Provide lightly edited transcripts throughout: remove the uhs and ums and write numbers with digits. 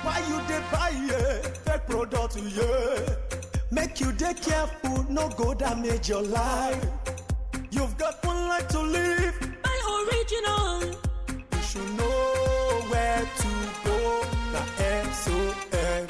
Why you dey buy fake product, yeah? Make you dey careful, no go damage your life. You've got one life to live. Buy original. You should know where to go. The SON.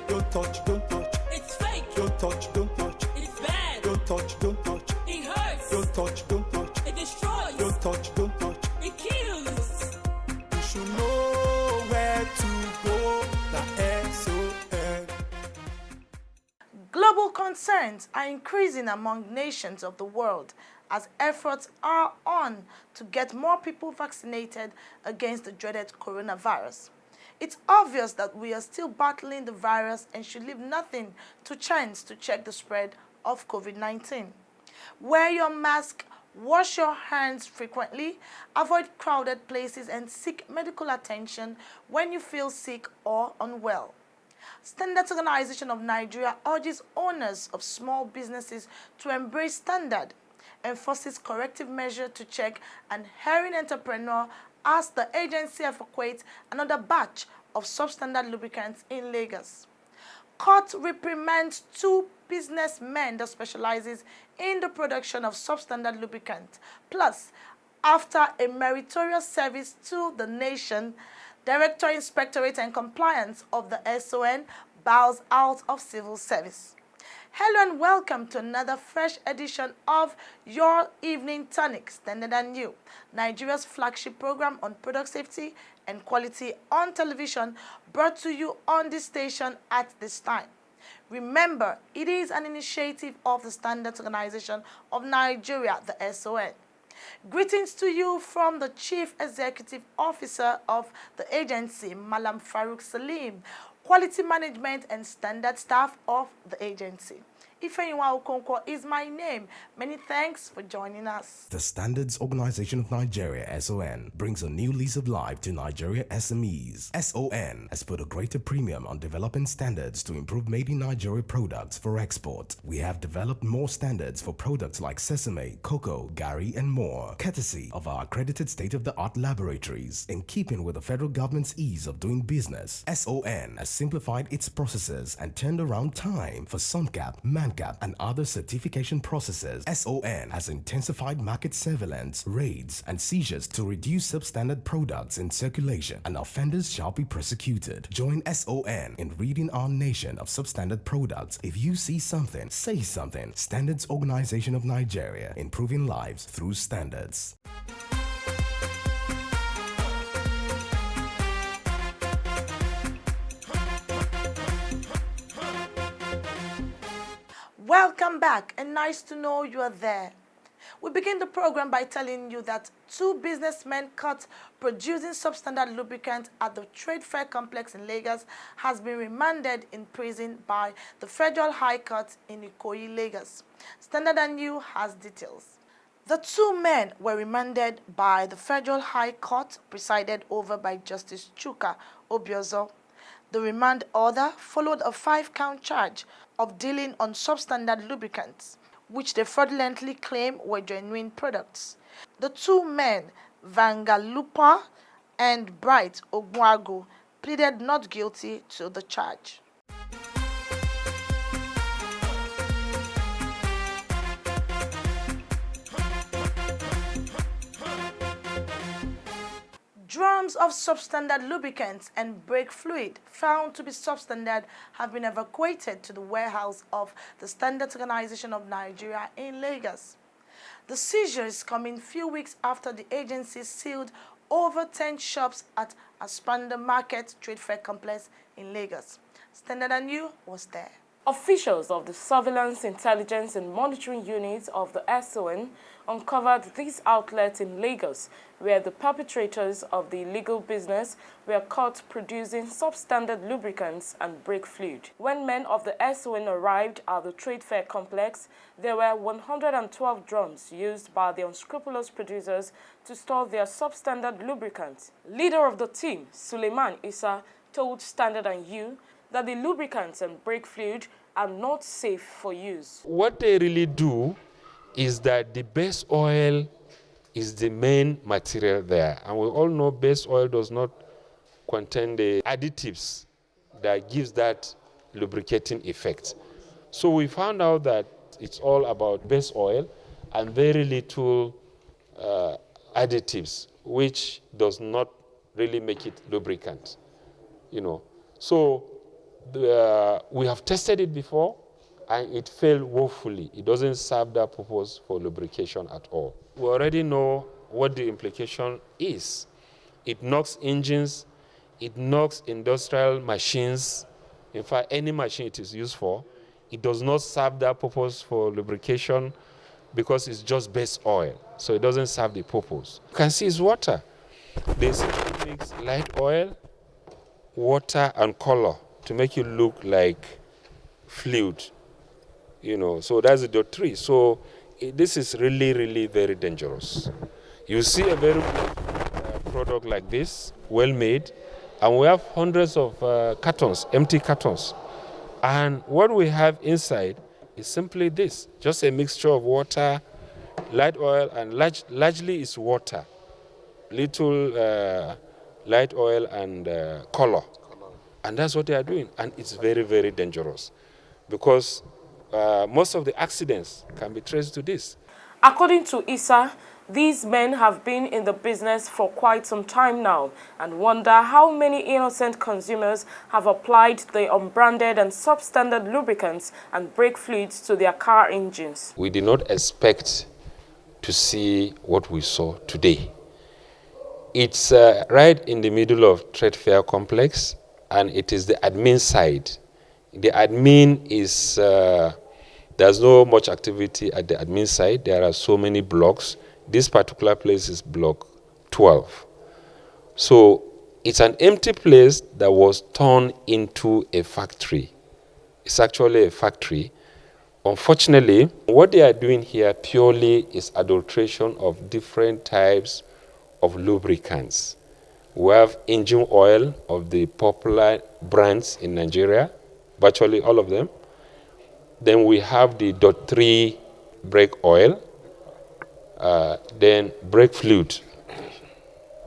Don't touch, don't touch. It's fake. Don't touch, don't touch. It's bad. Don't touch, don't touch. It hurts. Don't touch, don't touch. It destroys. Don't touch, don't touch. It kills. You should know where to go. The SON. Global concerns are increasing among nations of the world as efforts are on to get more people vaccinated against the dreaded coronavirus. It's obvious that we are still battling the virus and should leave nothing to chance to check the spread of COVID-19. Wear your mask, wash your hands frequently, avoid crowded places, and seek medical attention when you feel sick or unwell. Standards Organization of Nigeria urges owners of small businesses to embrace standard, enforces corrective measure to check an erring entrepreneur as the agency evacuates another batch of substandard lubricants in Lagos. Court reprimands 2 businessmen that specializes in the production of substandard lubricant. Plus, after a meritorious service to the nation, Director Inspectorate and Compliance of the SON bows out of civil service. Hello and welcome to another fresh edition of Your Evening Tonic, Standard and New, Nigeria's flagship program on product safety and quality on television, brought to you on this station at this time. Remember, it is an initiative of the Standards Organization of Nigeria, the SON. Greetings to you from the Chief Executive Officer of the agency, Malam Farouk Salim, Quality Management and Standard Staff of the agency. Ifeanyiwa Okonkwo is my name. Many thanks for joining us. The Standards Organization of Nigeria, SON, brings a new lease of life to Nigeria SMEs. SON has put a greater premium on developing standards to improve made in Nigeria products for export. We have developed more standards for products like sesame, cocoa, gari, and more, courtesy of our accredited state-of-the-art laboratories. In keeping with the federal government's ease of doing business, SON has simplified its processes and turned around time for SUNCAP, MANCAP, and other certification processes. SON has intensified market surveillance, raids, and seizures to reduce substandard products in circulation, and offenders shall be prosecuted. Join SON in ridding our nation of substandard products. If you see something, say something. Standards Organization of Nigeria, improving lives through standards. Welcome back, and nice to know you are there. We begin the program by telling you that 2 businessmen caught producing substandard lubricant at the Trade Fair Complex in Lagos has been remanded in prison by the Federal High Court in Ikoyi, Lagos. Standard and New has details. The 2 men were remanded by the Federal High Court, presided over by Justice Chuka Obiozo. The remand order followed a 5-count charge of dealing on substandard lubricants, which they fraudulently claim were genuine products. The 2 men, Vangalupa and Bright Ogwago, pleaded not guilty to the charge. Drums of substandard lubricants and brake fluid found to be substandard have been evacuated to the warehouse of the Standards Organization of Nigeria in Lagos. The seizure is coming few weeks after the agency sealed over 10 shops at Aspanda Market Trade Fair Complex in Lagos. Standard and New was there. Officials of the Surveillance, Intelligence and Monitoring Units of the SON uncovered these outlets in Lagos, where the perpetrators of the illegal business were caught producing substandard lubricants and brake fluid. When men of the SON arrived at the Trade Fair Complex, there were 112 drums used by the unscrupulous producers to store their substandard lubricants. Leader of the team, Suleiman Issa, told Standard and You that the lubricants and brake fluid are not safe for use. What they really do is that the base oil is the main material there. And we all know base oil does not contain the additives that gives that lubricating effect. So we found out that it's all about base oil and very little additives, which does not really make it lubricant, So we have tested it before, and it failed woefully. It doesn't serve that purpose for lubrication at all. We already know what the implication is. It knocks engines, it knocks industrial machines. In fact, any machine it is used for, it does not serve that purpose for lubrication because it's just base oil. So it doesn't serve the purpose. You can see it's water. They simply mix light oil, water, and color to make it look like fluid. So that's the dot 3. So this is really, really very dangerous. You see a very good product like this, well made, and we have hundreds of cartons, empty cartons. And what we have inside is simply this, just a mixture of water, light oil, and largely it's water. Little light oil and color. And that's what they are doing. And it's very, very dangerous because most of the accidents can be traced to this. According to Issa, these men have been in the business for quite some time now and wonder how many innocent consumers have applied the unbranded and substandard lubricants and brake fluids to their car engines. We did not expect to see what we saw today. It's right in the middle of trade fair complex, and it is the admin side. The admin is, there's no much activity at the admin side. There are so many blocks. This particular place is block 12. So it's an empty place that was turned into a factory. It's actually a factory. Unfortunately, what they are doing here purely is adulteration of different types of lubricants. We have engine oil of the popular brands in Nigeria, virtually all of them. Then we have the dot 3 brake oil, then brake fluid.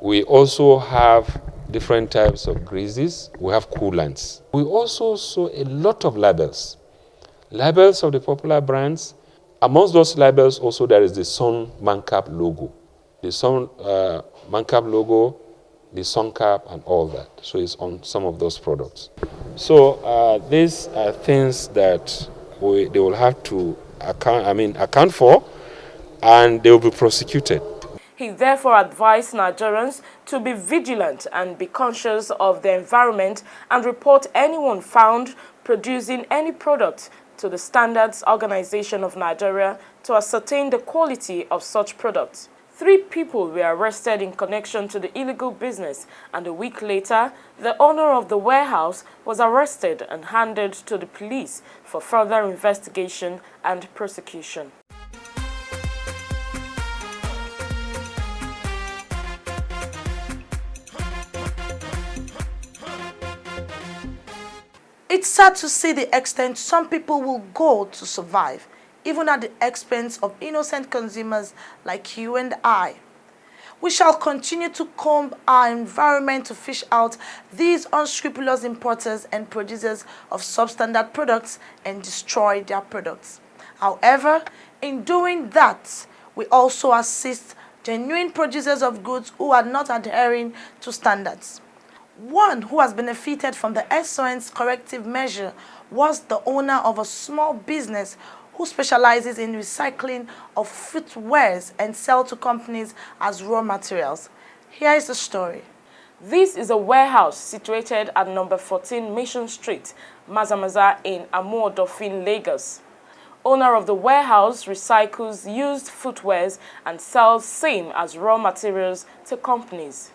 We also have different types of greases. We have coolants. We also saw a lot of labels. Labels of the popular brands. Amongst those labels also there is the Sun Mancap logo. The Sun Mancap logo, the Sun Cap, and all that. So it's on some of those products. So these are things that they will have to account for, and they will be prosecuted. He therefore advised Nigerians to be vigilant and be conscious of the environment and report anyone found producing any product to the Standards Organization of Nigeria to ascertain the quality of such products. 3 people were arrested in connection to the illegal business, and a week later, the owner of the warehouse was arrested and handed to the police for further investigation and prosecution. It's sad to see the extent some people will go to survive, even at the expense of innocent consumers like you and I. We shall continue to comb our environment to fish out these unscrupulous importers and producers of substandard products and destroy their products. However, in doing that, we also assist genuine producers of goods who are not adhering to standards. One who has benefited from the SON's corrective measure was the owner of a small business who specializes in recycling of footwears and sell to companies as raw materials. Here is the story. This is a warehouse situated at number 14 Mission Street, Mazamaza in Amuodofin, Lagos. Owner of the warehouse recycles used footwears and sells same as raw materials to companies.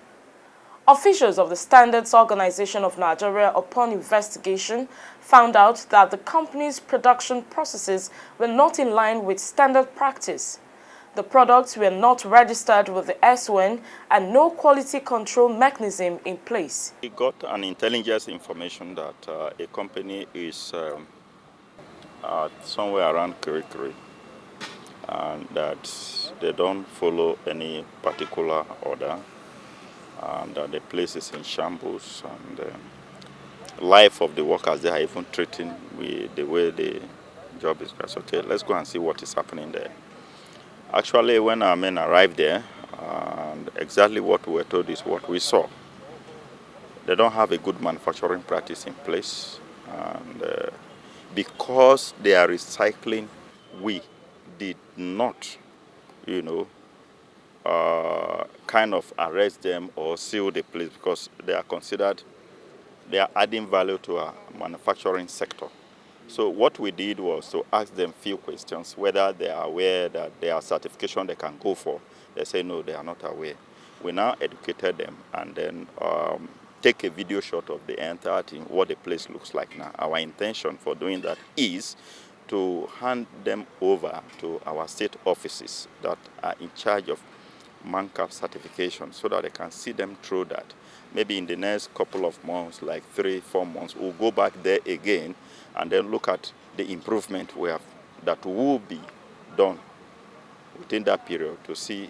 Officials of the Standards Organization of Nigeria, upon investigation, found out that the company's production processes were not in line with standard practice. The products were not registered with the SON and no quality control mechanism in place. We got an intelligence information that a company is somewhere around Kirikiri. and that they don't follow any particular order, and that the place is in shambles, and the life of the workers, they are even treating with the way the job is. So, okay, let's go and see what is happening there. Actually, when our men arrived there, and exactly what we were told is what we saw. They don't have a good manufacturing practice in place, and because they are recycling, we did not, kind of arrest them or seal the place, because they are considered, they are adding value to our manufacturing sector. So what we did was to ask them few questions, whether they are aware that there are certification they can go for. They say no, they are not aware. We now educated them and then take a video shot of the entire thing, what the place looks like now. Our intention for doing that is to hand them over to our state offices that are in charge of MANCAP certification, so that they can see them through that. Maybe in the next couple of months, like 3-4 months, we'll go back there again and then look at the improvement that will be done within that period to see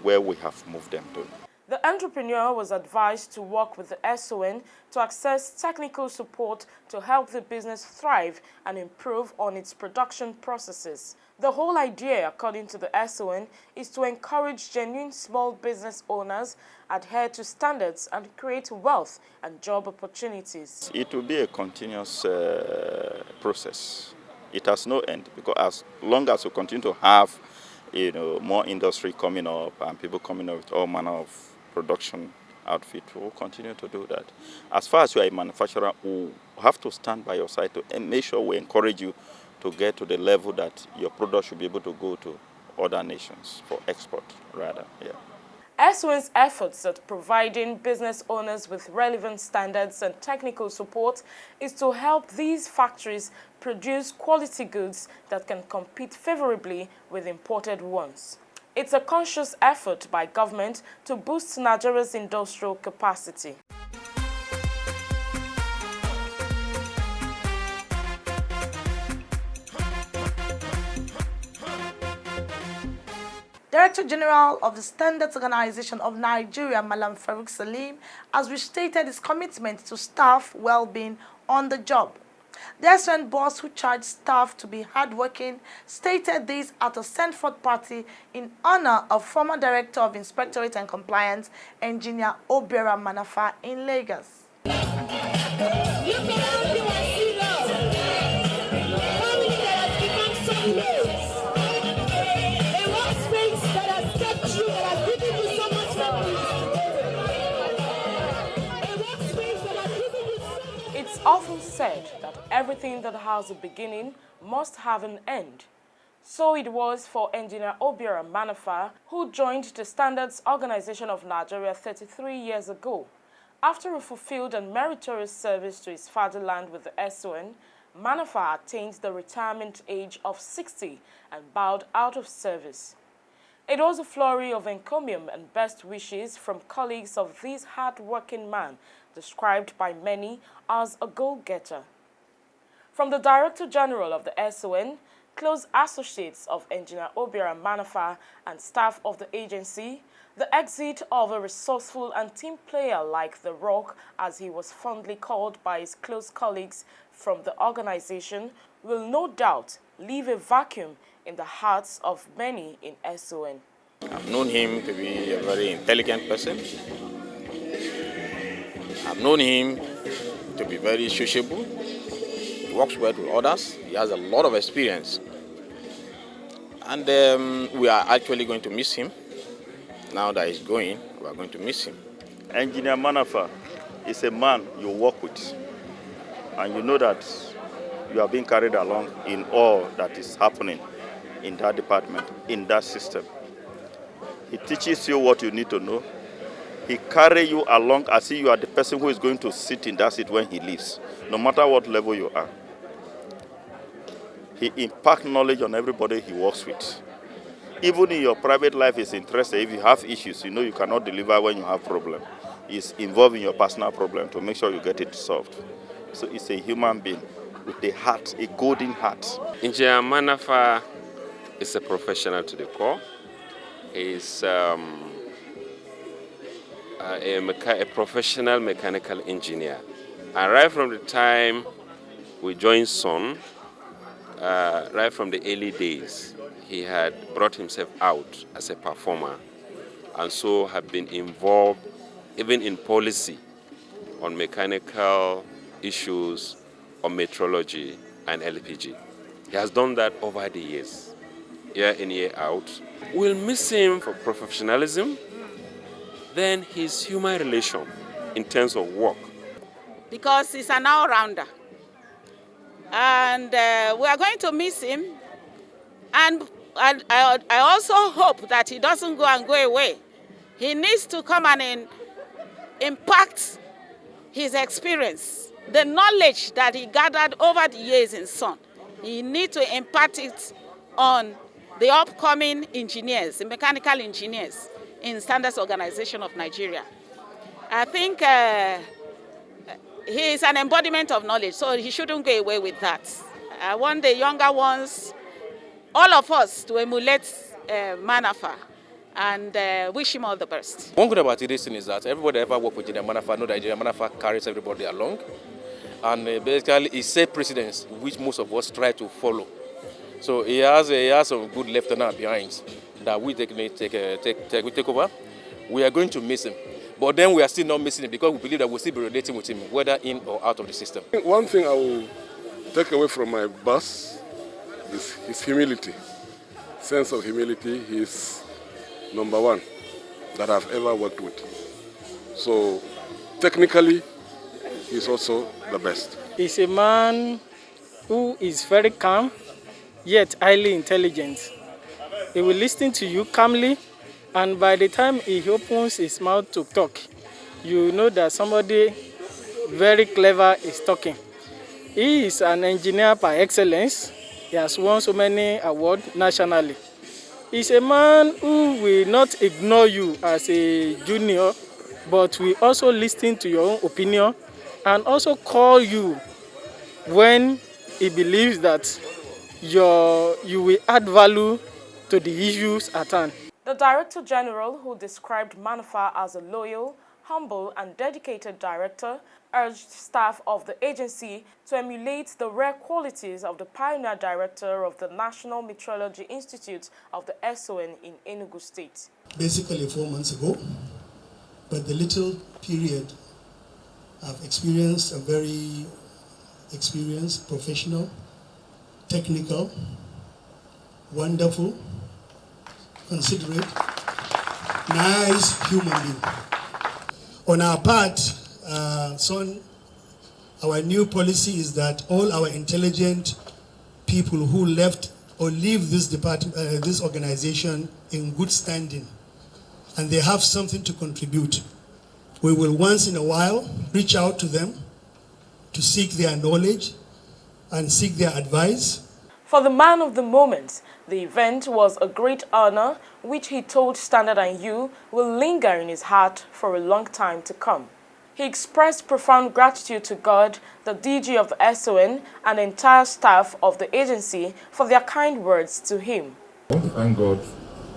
where we have moved them to. The entrepreneur was advised to work with the SON to access technical support to help the business thrive and improve on its production processes. The whole idea, according to the SON, is to encourage genuine small business owners, adhere to standards, and create wealth and job opportunities. It will be a continuous process. It has no end, because as long as we continue to have more industry coming up and people coming up with all manner of production outfit, will continue to do that. As far as you are a manufacturer, we have to stand by your side to make sure we encourage you to get to the level that your product should be able to go to other nations for export, rather. Yeah. SON's efforts at providing business owners with relevant standards and technical support is to help these factories produce quality goods that can compete favorably with imported ones. It's a conscious effort by government to boost Nigeria's industrial capacity. Director General of the Standards Organization of Nigeria, Malam Farouk Salim, has restated his commitment to staff well-being on the job. The SON boss, who charged staff to be hardworking, stated this at a sent-forth party in honor of former Director of Inspectorate and Compliance, Engineer Obiora Manafa in Lagos. It's often said that everything that has a beginning must have an end. So it was for Engineer Obiora Manafa, who joined the Standards Organization of Nigeria 33 years ago. After a fulfilled and meritorious service to his fatherland with the SON, Manafa attained the retirement age of 60 and bowed out of service. It was a flurry of encomium and best wishes from colleagues of this hard-working man, described by many as a goal-getter. From the Director General of the SON, close associates of Engineer Obiora Manafa and staff of the agency, the exit of a resourceful and team player like The Rock, as he was fondly called by his close colleagues from the organization, will no doubt leave a vacuum in the hearts of many in SON. I've known him to be a very intelligent person. I've known him to be very sociable. He works well with others. He has a lot of experience. And we are actually going to miss him. Now that he's going, we are going to miss him. Engineer Manafa is a man you work with, and you know that you are being carried along in all that is happening in that department, in that system. He teaches you what you need to know. He carries you along as if you are the person who is going to sit in that seat when he leaves, no matter what level you are. He impacts knowledge on everybody he works with. Even in your private life, he's interested. If you have issues, you know you cannot deliver when you have problems. He's involved in your personal problem to make sure you get it solved. So he's a human being with a heart, a golden heart. Engineer Manafa is a professional to the core. He's a professional mechanical engineer. And right from the time we joined SON, right from the early days, he had brought himself out as a performer, and so have been involved even in policy on mechanical issues, on metrology and LPG. He has done that over the years, year in, year out. We'll miss him for professionalism, then his human relation in terms of work. Because he's an all-rounder. And we are going to miss him. And I also hope that he doesn't go away. He needs to come and impact his experience, the knowledge that he gathered over the years in SON. He needs to impart it on the upcoming engineers, the mechanical engineers in Standards Organization of Nigeria. I think he is an embodiment of knowledge, so he shouldn't go away with that. I want the younger ones, all of us, to emulate Manafa and wish him all the best. One good about this thing is that everybody ever work with Engineer Manafa, know that Engineer Manafa carries everybody along. And basically, he set precedents which most of us try to follow. So he has some good lieutenant behind that we take over. We are going to miss him. But then we are still not missing him because we believe that we'll still be relating with him, whether in or out of the system. One thing I will take away from my boss is his humility. Sense of humility, he's number one that I've ever worked with. So technically, he's also the best. He's a man who is very calm, yet highly intelligent. He will listen to you calmly, and by the time he opens his mouth to talk, you know that somebody very clever is talking. He is an engineer by excellence. He has won so many awards nationally. He's a man who will not ignore you as a junior, but will also listen to your own opinion and also call you when he believes that you will add value to the issues at hand. The Director General, who described Manafa as a loyal, humble and dedicated director, urged staff of the agency to emulate the rare qualities of the pioneer director of the National Metrology Institute of the SON in Enugu State. Basically 4 months ago, but the little period I've experienced a very experienced, professional, technical, wonderful, considerate, nice human being. On our part, our new policy is that all our intelligent people who left or leave this department, this organization in good standing, and they have something to contribute, we will once in a while reach out to them to seek their knowledge and seek their advice. For the man of the moment, the event was a great honor, which he told Standard & You will linger in his heart for a long time to come. He expressed profound gratitude to God, the DG of the SON, and the entire staff of the agency for their kind words to him. I want to thank God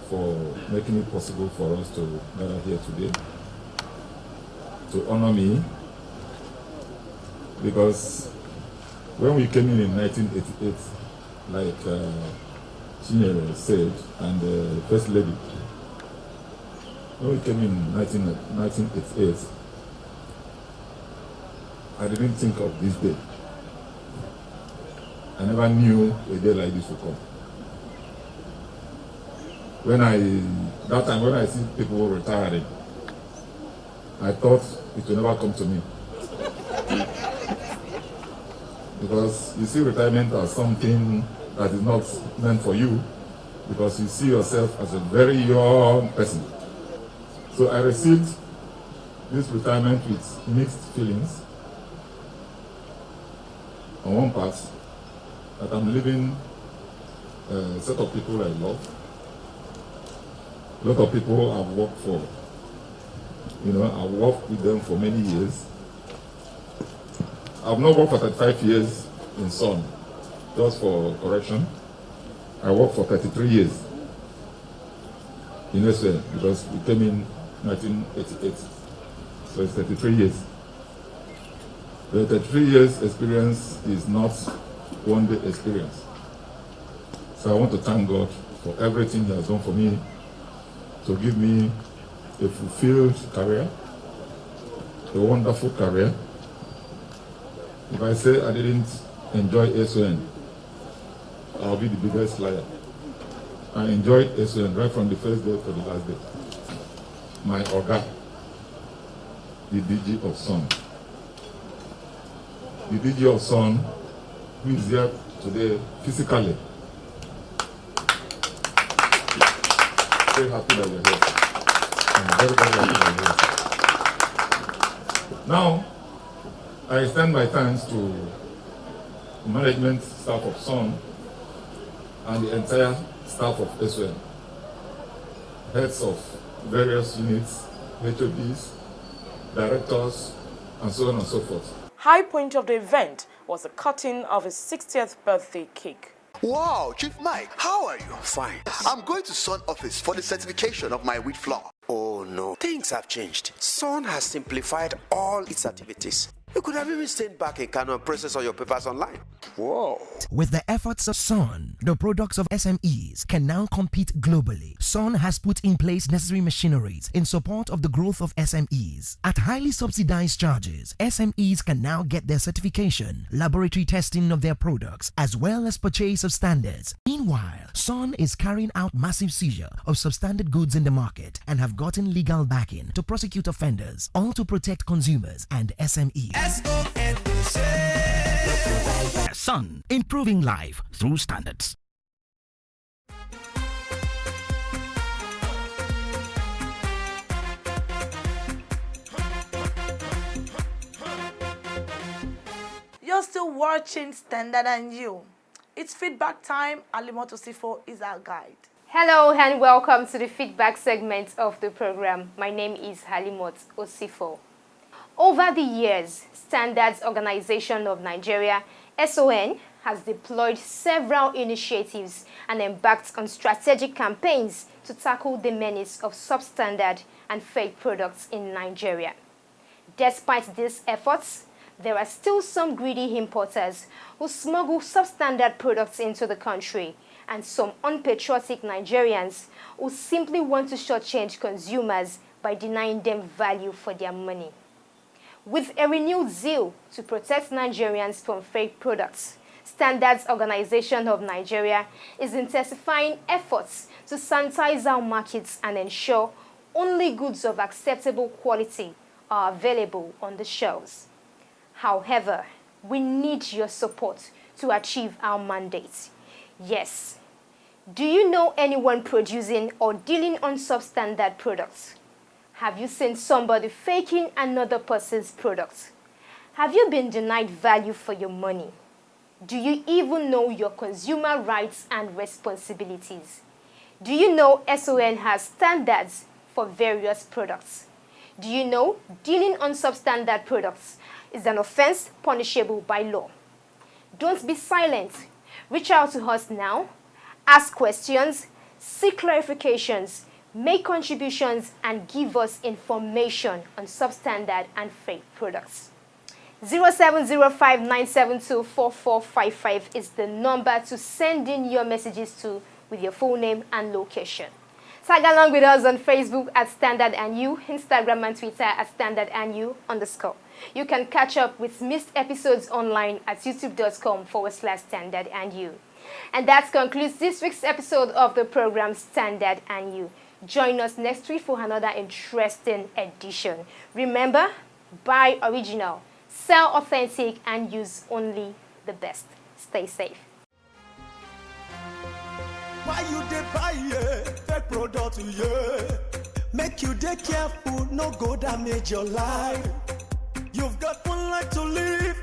for making it possible for us to gather here today to honor me, because when we came in 1988, like Chinyere said, and the First Lady, when we came in 1988, I didn't think of this day. I never knew a day like this would come. That time when I see people retiring, I thought it will never come to me. Because you see retirement as something that is not meant for you, because you see yourself as a very young person. So I received this retirement with mixed feelings. On one part, that I'm leaving a set of people I love. A lot of people I've worked for. I've worked with them for many years. I've not worked for 35 years in SON, just for correction. I worked for 33 years in SON because we came in 1988. So it's 33 years. The 33 years experience is not one day experience. So I want to thank God for everything He has done for me to give me a fulfilled career, a wonderful career. If I say I didn't enjoy SON, I'll be the biggest liar. I enjoyed SON right from the first day to the last day. My Oga, the DG of SON. The DG of SON, who is here today physically. Very happy that you're here. I'm very, very happy that you're here. Now, I extend my thanks to the management staff of SON and the entire staff of SON, heads of various units, HODs, directors, and so on and so forth. High point of the event was the cutting of his 60th birthday cake. Wow, Chief Mike, how are you? Fine. I'm going to SON office for the certification of my wheat flour. Oh no, things have changed. SON has simplified all its activities. You could have even stayed back in Kano and process all your papers online. Whoa. With the efforts of SON, the products of SMEs can now compete globally. SON has put in place necessary machineries in support of the growth of SMEs. At highly subsidized charges, SMEs can now get their certification, laboratory testing of their products, as well as purchase of standards. Meanwhile, SON is carrying out massive seizure of substandard goods in the market and have gotten legal backing to prosecute offenders, all to protect consumers and SMEs. SON, improving life through standards. You're still watching Standard and You. It's feedback time. Alimoto Sifo is our guide. Hello and welcome to the feedback segment of the program. My name is Halimot Osifo. Over the years, Standards Organization of Nigeria, SON, has deployed several initiatives and embarked on strategic campaigns to tackle the menace of substandard and fake products in Nigeria. Despite these efforts, there are still some greedy importers who smuggle substandard products into the country, and some unpatriotic Nigerians who simply want to shortchange consumers by denying them value for their money. With a renewed zeal to protect Nigerians from fake products, Standards Organization of Nigeria is intensifying efforts to sanitize our markets and ensure only goods of acceptable quality are available on the shelves. However, we need your support to achieve our mandate. Yes. Do you know anyone producing or dealing on substandard products? Have you seen somebody faking another person's product? Have you been denied value for your money? Do you even know your consumer rights and responsibilities? Do you know SON has standards for various products? Do you know dealing on substandard products is an offense punishable by law? Don't be silent. Reach out to us now. Ask questions, seek clarifications, make contributions, and give us information on substandard and fake products. 0705-972-4455 is the number to send in your messages to with your full name and location. Tag along with us on Facebook at Standard and You, Instagram and Twitter at Standard and You _. You can catch up with missed episodes online at youtube.com/Standard and You. And that concludes this week's episode of the program Standard and You. Join us next week for another interesting edition. Remember, buy original, sell authentic, and use only the best. Stay safe. Why you dey buy fake product, make you dey careful, no go damage your life. You've got one life to live.